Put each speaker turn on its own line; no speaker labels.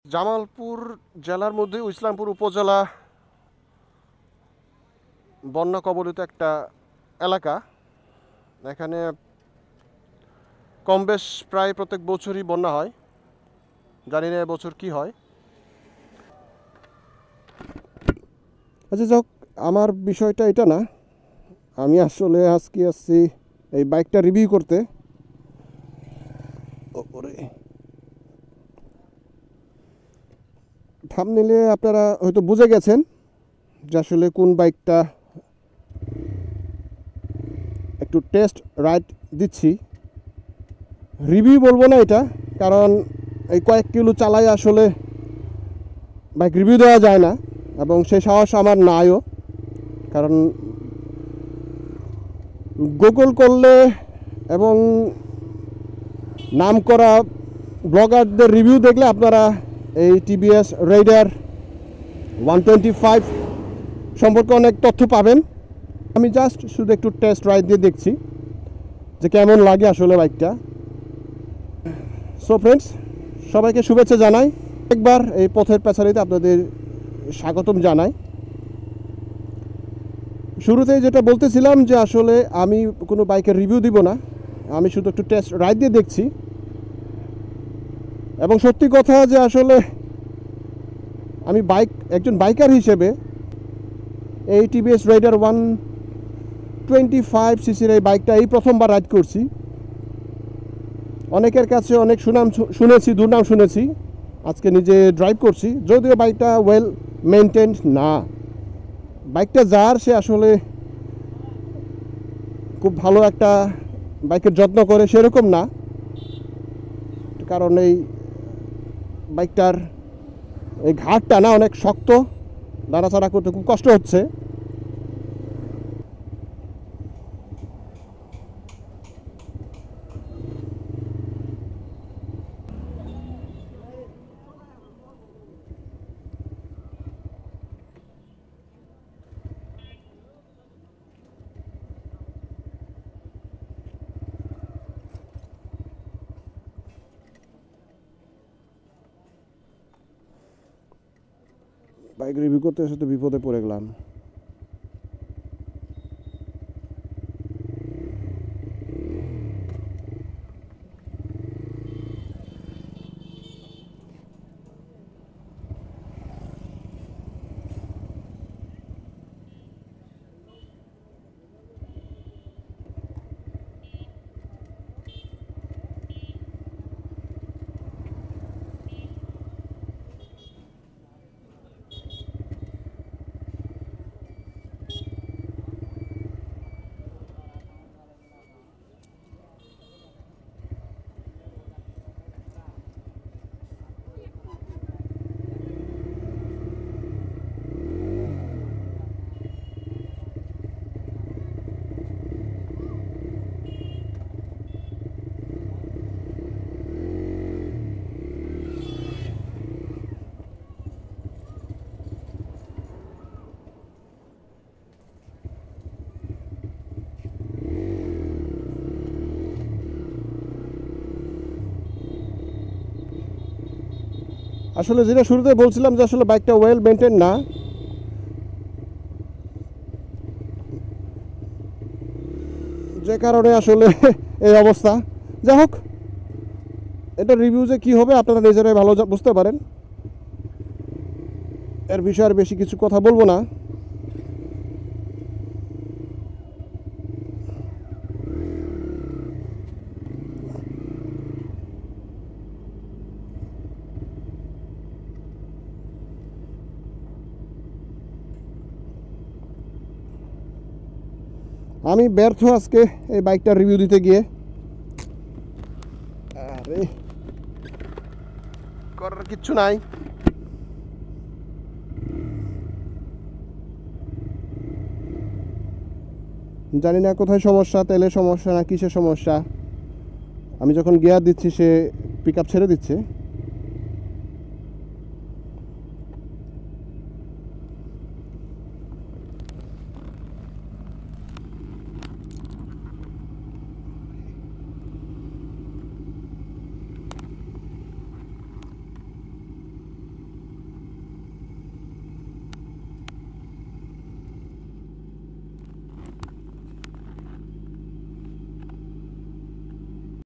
জামালপুর জেলার মধ্যে ইসলামপুর উপজেলা বন্যা কবলিত একটা এলাকা। এখানে কম বেশ প্রায় প্রত্যেক বছরই বন্যা হয়। জানি না এবছর কি হয়। আচ্ছা যাক, আমার বিষয়টা এটা না। আমি আসলে আজকে আসছি এই বাইকটা রিভিউ করতে। ওপরে থাম্বনেইলে আপনারা হয়তো বুঝে গেছেন যে আসলে কোন বাইকটা একটু টেস্ট রাইড দিচ্ছি। রিভিউ বলবো না এটা, কারণ এই কয়েক কিলো চালাই আসলে বাইক রিভিউ দেওয়া যায় না, এবং সেই সাহস আমার নাইও। কারণ গুগল করলে এবং নাম করা ব্লগারদের রিভিউ দেখলে আপনারা এই টিভিএস রাইডার 125 সম্পর্কে অনেক তথ্য পাবেন। আমি জাস্ট শুধু একটু টেস্ট রাইড দিয়ে দেখছি যে কেমন লাগে আসলে বাইকটা। সো ফ্রেন্ডস, সবাইকে শুভেচ্ছা জানাই। একবার এই পথের পেছারিতে আপনাদের স্বাগতম জানাই। শুরুতেই যেটা বলতেছিলাম যে আসলে আমি কোনো বাইকের রিভিউ দিব না, আমি শুধু একটু টেস্ট রাইড দিয়ে দেখছি। এবং সত্যি কথা যে আসলে আমি একজন বাইকার হিসেবে এই টিভিএস রাইডার 125 সিসির এই বাইকটা এই প্রথমবার রাইড করছি। অনেকের কাছে অনেক সুনাম শুনেছি, দুর্নাম শুনেছি, আজকে নিজে ড্রাইভ করছি। যদিও বাইকটা ওয়েল মেনটেন্ড না, বাইকটা যার সে আসলে খুব ভালো একটা বাইকের যত্ন করে সেরকম না। কারণ এই বাইকটার এই ঘাটটা না অনেক শক্ত, নাড়াচাড়া করতে খুব কষ্ট হচ্ছে। বাইক রিভিউ করতে এসে তো বিপদে পড়ে গেলাম। আসলে যেটা শুরুতে বলছিলাম যে আসলে বাইকটা ওয়েল মেনটেন না, যে কারণে আসলে এই অবস্থা। যাই হোক, এটা রিভিউ যে কী হবে আপনারা নিজেরাই ভালো বুঝতে পারেন। এর বিষয়ে আর বেশি কিছু কথা বলবো না। আমি ব্যর্থ আজকে এই বাইকটার রিভিউ দিতে গিয়ে। আরে করার কিচ্ছু নাই। জানি না কোথায় সমস্যা, তেলের সমস্যা না কিসের সমস্যা। আমি যখন গিয়ার দিচ্ছি সে পিক আপ ছেড়ে দিচ্ছে।